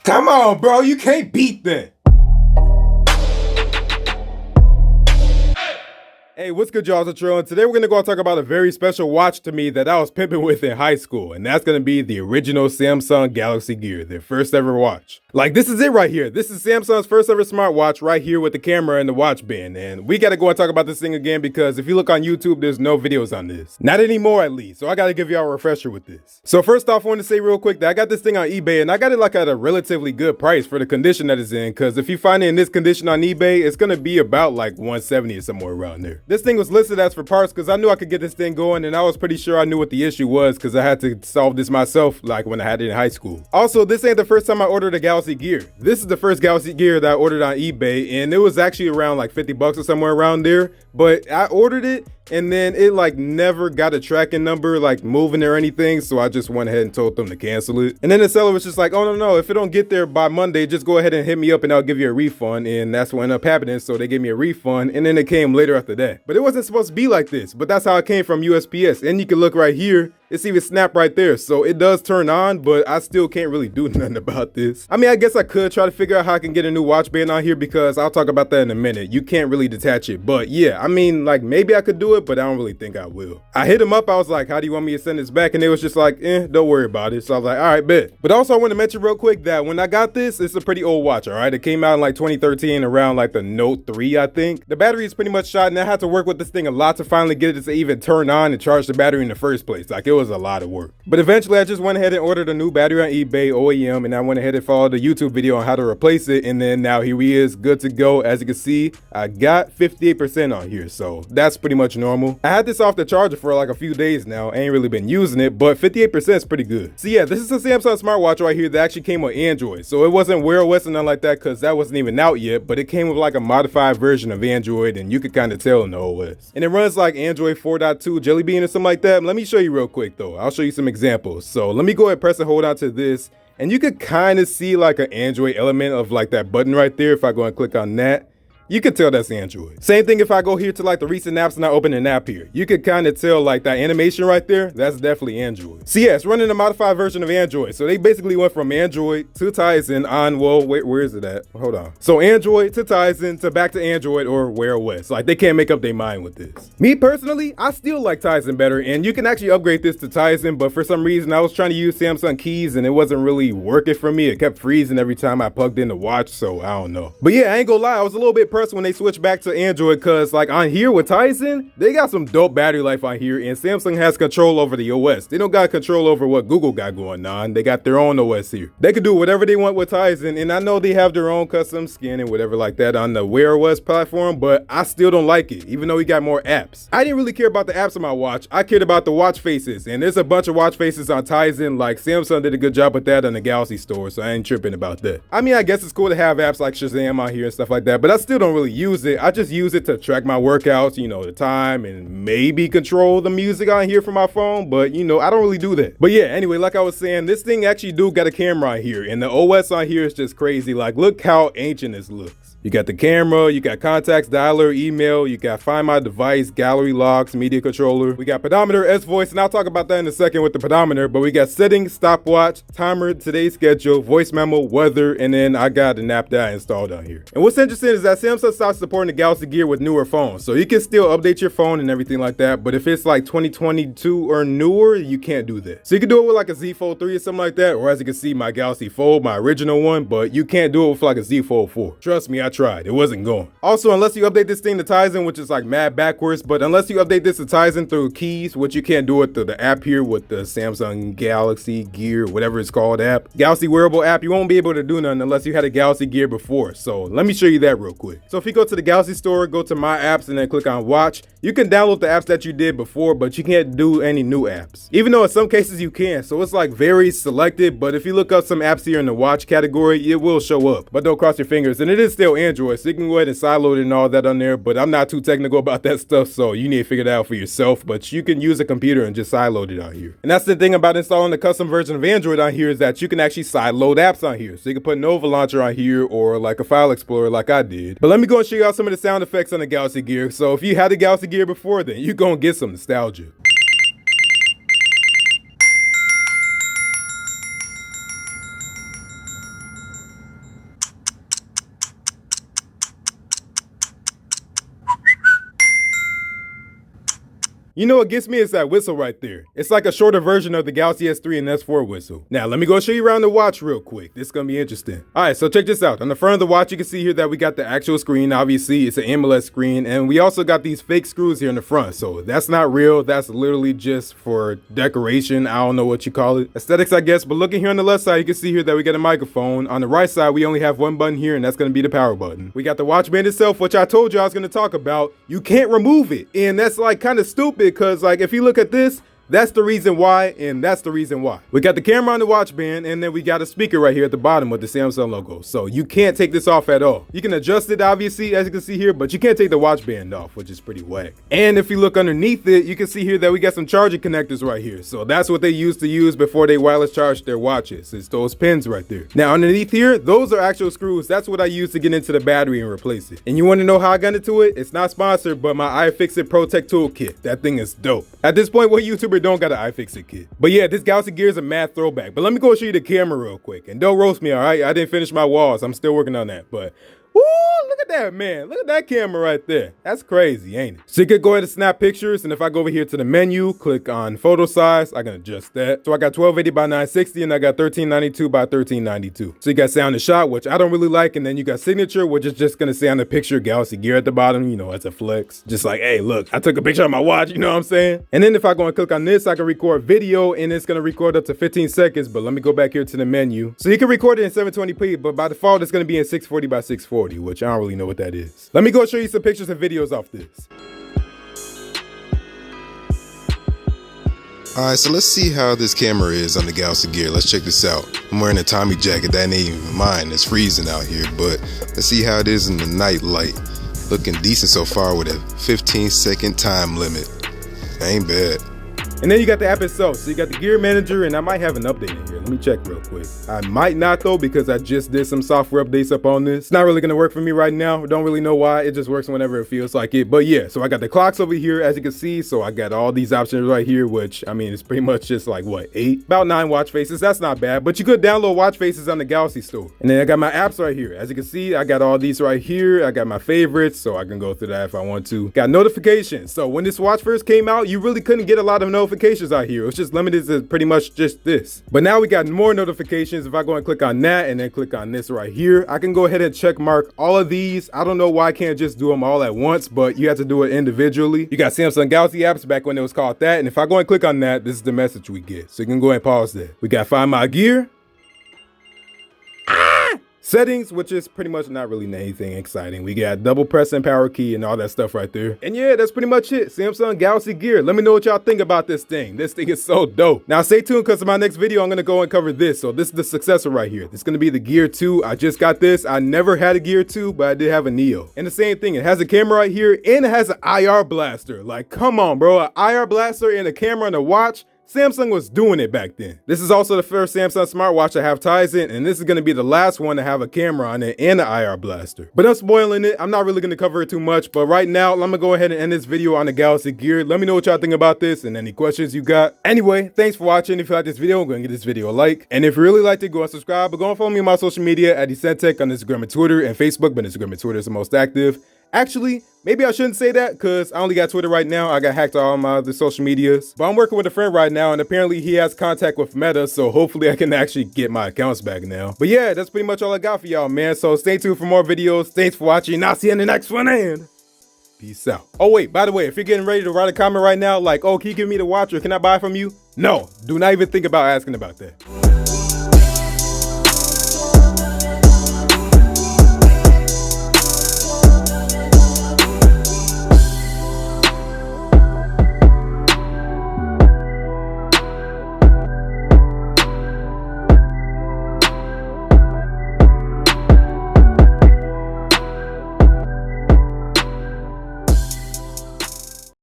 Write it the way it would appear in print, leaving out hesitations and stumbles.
Come on, bro, you can't beat that. Hey, what's good, y'all? It's Latrell, and today we're going to go and talk about a very special watch to me that I was pimping with in high school, and that's going to be the original Samsung Galaxy Gear, their first ever watch. Like, this is it right here. This is Samsung's first ever smartwatch right here with the camera and the watch band, and we got to go and talk about this thing again because if you look on YouTube, there's no videos on this. Not anymore, at least, so I got to give y'all a refresher with this. So first off, I want to say real quick that I got this thing on eBay, and I got it like at a relatively good price for the condition that it's in, because if you find it in this condition on eBay, it's going to be about like $170 or somewhere around there. This thing was listed as for parts because I knew I could get this thing going, and I was pretty sure I knew what the issue was because I had to solve this myself like when I had it in high school. Also, this ain't the first time I ordered a Galaxy Gear. This is the first Galaxy Gear that I ordered on eBay, and it was actually around like 50 bucks or somewhere around there, but I ordered it and then it like never got a tracking number like moving or anything, so I just went ahead and told them to cancel it. And then the seller was just like, oh no, if it don't get there by Monday, just go ahead and hit me up and I'll give you a refund. And that's what ended up happening, so they gave me a refund, and then it came later after that. But it wasn't supposed to be like this, but that's how it came from USPS. And you can look right here, it's even snapped right there, so it does turn on, but I still can't really do nothing about this. I mean, I guess I could try to figure out how I can get a new watch band on here, because I'll talk about that in a minute. You can't really detach it, but yeah, I mean, like maybe I could do it, but I don't really think I will. I hit them up, I was like, how do you want me to send this back? And they was just like, don't worry about it. So I was like, all right, bet. But also I want to mention real quick that when I got this, it's a pretty old watch, all right? It came out in like 2013 around like the Note 3, I think. The battery is pretty much shot, and I had to work with this thing a lot to finally get it to even turn on and charge the battery in the first place. Like, it was a lot of work. But eventually I just went ahead and ordered a new battery on eBay, OEM, and I went ahead and followed the YouTube video on how to replace it, and then now here he is, good to go. As you can see, I got 58% on here, so that's pretty much normal. I had this off the charger for like a few days now. I ain't really been using it, but 58% is pretty good. So yeah, this is a Samsung smartwatch right here that actually came with Android. So it wasn't Wear OS or nothing like that, because that wasn't even out yet, but it came with like a modified version of Android, and you could kind of tell in the OS. And it runs like Android 4.2 Jelly Bean or something like that. Let me show you real quick though. I'll show you some examples. So let me go ahead and press and hold on to this, and you could kind of see like an Android element of like that button right there. If I go and click on that, you can tell that's Android. Same thing if I go here to like the recent apps and I open an app here. You could kind of tell like that animation right there, that's definitely Android. So yeah, it's running a modified version of Android. So they basically went from Android to Tizen on, well, wait, where is it at? Hold on. So Android to Tizen to back to Android or Wear OS. Like, they can't make up their mind with this. Me personally, I still like Tizen better, and you can actually upgrade this to Tizen, but for some reason I was trying to use Samsung keys and it wasn't really working for me. It kept freezing every time I plugged in the watch, so I don't know. But yeah, I ain't gonna lie, I was a little bit when they switched back to Android, because like on here with Tizen, they got some dope battery life on here, and Samsung has control over the OS. They don't got control over what Google got going on. They got their own OS here. They could do whatever they want with Tizen, and I know they have their own custom skin and whatever like that on the Wear OS platform, but I still don't like it, even though we got more apps. I didn't really care about the apps on my watch. I cared about the watch faces, and there's a bunch of watch faces on Tizen. Like, Samsung did a good job with that on the Galaxy store, so I ain't tripping about that. I mean, I guess it's cool to have apps like Shazam on here and stuff like that, but I still don't really use it. I just use it to track my workouts, you know, the time, and maybe control the music on here from my phone, but you know, I don't really do that. But yeah, anyway, like I was saying, this thing actually do got a camera on here, and the OS on here is just crazy. Like, look how ancient this looks. You got the camera, you got contacts, dialer, email, you got find my device, gallery logs, media controller. We got pedometer, S-voice, and I'll talk about that in a second with the pedometer, but we got settings, stopwatch, timer, today's schedule, voice memo, weather, and then I got an app that I installed on here. And what's interesting is that Samsung stopped supporting the Galaxy Gear with newer phones, so you can still update your phone and everything like that, but if it's like 2022 or newer, you can't do that. So you can do it with like a Z Fold 3 or something like that, or as you can see, my Galaxy Fold, my original one, but you can't do it with like a Z Fold 4. Trust me, I tried. It wasn't going. Also, unless you update this thing to Tizen, which is like mad backwards, but unless you update this to Tizen through keys, which you can't do it through the app here with the Samsung Galaxy Gear, whatever it's called app, Galaxy wearable app, you won't be able to do nothing unless you had a Galaxy Gear before. So let me show you that real quick. So if you go to the Galaxy store, go to my apps, and then click on watch, you can download the apps that you did before, but you can't do any new apps. Even though in some cases you can, so it's like very selected, but if you look up some apps here in the watch category, it will show up. But don't cross your fingers, and it is still Android, so you can go ahead and sideload it and all that on there, but I'm not too technical about that stuff, so you need to figure it out for yourself, but you can use a computer and just sideload it on here. And that's the thing about installing the custom version of Android on here, is that you can actually sideload apps on here. So you can put Nova Launcher on here, or like a File Explorer like I did. But let me go and show you out some of the sound effects on the Galaxy Gear. So if you had the Galaxy Gear before, then you're gonna get some nostalgia. You know what gets me is that whistle right there. It's like a shorter version of the Galaxy S3 and S4 whistle. Now, let me go show you around the watch real quick. This is gonna be interesting. Alright, so check this out. On the front of the watch, you can see here that we got the actual screen. Obviously, it's an AMOLED screen, and we also got these fake screws here in the front. So that's not real. That's literally just for decoration. I don't know what you call it. Aesthetics, I guess. But looking here on the left side, you can see here that we got a microphone. On the right side, we only have one button here, and that's gonna be the power button. We got the watch band itself, which I told you I was gonna talk about. You can't remove it, and that's like kind of stupid because like if you look at this, that's the reason why, and that's the reason why. We got the camera on the watch band, and then we got a speaker right here at the bottom with the Samsung logo. So you can't take this off at all. You can adjust it, obviously, as you can see here, but you can't take the watch band off, which is pretty whack. And if you look underneath it, you can see here that we got some charging connectors right here. So that's what they used to use before they wireless charged their watches. It's those pins right there. Now underneath here, those are actual screws. That's what I use to get into the battery and replace it. And you want to know how I got into it? It's not sponsored, but my iFixit Protect toolkit. That thing is dope. At this point, what YouTuber don't got an iFixit kit? But yeah, this Galaxy Gear is a mad throwback. But let me go show you the camera real quick. And don't roast me, all right? I didn't finish my walls. I'm still working on that. But woo, look at that, man. Look at that camera right there. That's crazy, ain't it? So you could go ahead and snap pictures. And if I go over here to the menu, click on photo size, I can adjust that. So I got 1280 by 960 and I got 1392 by 1392. So you got sound and shot, which I don't really like. And then you got signature, which is just going to say on the picture Galaxy Gear at the bottom. You know, as a flex. Just like, hey, look, I took a picture of my watch. You know what I'm saying? And then if I go and click on this, I can record video and it's going to record up to 15 seconds. But let me go back here to the menu. So you can record it in 720p, but by default, it's going to be in 640 by 640. Which I don't really know what that is. Let me go show you some pictures and videos off this. Alright, so let's see how this camera is on the Galaxy Gear. Let's check this out. I'm wearing a Tommy jacket, that ain't even mine. It's freezing out here, but let's see how it is in the night light. Looking decent so far with a 15-second time limit. Ain't bad. And then you got the app itself. So you got the Gear Manager, and I might have an update in here. Let me check real quick. I might not though, because I just did some software updates up on this. It's not really gonna work for me right now. Don't really know why. It just works whenever it feels like it. But yeah, so I got the clocks over here, as you can see. So I got all these options right here, which I mean, it's pretty much just like what, 8? About 9 watch faces. That's not bad. But you could download watch faces on the Galaxy Store. And then I got my apps right here. As you can see, I got all these right here. I got my favorites, so I can go through that if I want to. Got notifications. So when this watch first came out, you really couldn't get a lot of notifications out here. It's just limited to pretty much just this. But now we got more notifications. If I go and click on that and then click on this right here, I can go ahead and check mark all of these. I don't know why I can't just do them all at once, but you have to do it individually. You got Samsung Galaxy apps back when it was called that. And if I go and click on that, this is the message we get. So you can go ahead and pause that. We got Find My Gear. Settings, which is pretty much not really anything exciting. We got double press and power key and all that stuff right there. And yeah, that's pretty much it. Samsung Galaxy Gear. Let me know what y'all think about this thing. This thing is so dope. Now stay tuned because in my next video, I'm going to go and cover this. So this is the successor right here. This is going to be the Gear 2. I just got this. I never had a Gear 2, but I did have a Neo. And the same thing, it has a camera right here and it has an IR blaster. Like, come on, bro. An IR blaster and a camera on the watch. Samsung was doing it back then. This is also the first Samsung smartwatch to have Tizen, and this is going to be the last one to have a camera on it and an IR blaster. But I'm spoiling it. I'm not really going to cover it too much, but right now, I'm going to go ahead and end this video on the Galaxy Gear. Let me know what y'all think about this and any questions you got. Anyway, thanks for watching. If you like this video, I'm going to give this video a like. And if you really liked it, go and subscribe. But go and follow me on my social media at DescentTech on Instagram and Twitter and Facebook, but Instagram and Twitter is the most active. Actually, maybe I shouldn't say that because I only got Twitter right now. I got hacked to all my other social medias. But I'm working with a friend right now and apparently he has contact with Meta. So hopefully I can actually get my accounts back now. But yeah, that's pretty much all I got for y'all, man. So stay tuned for more videos. Thanks for watching. I'll see you in the next one and peace out. Oh wait, by the way, if you're getting ready to write a comment right now like, oh, can you give me the watch or can I buy from you? No, do not even think about asking about that.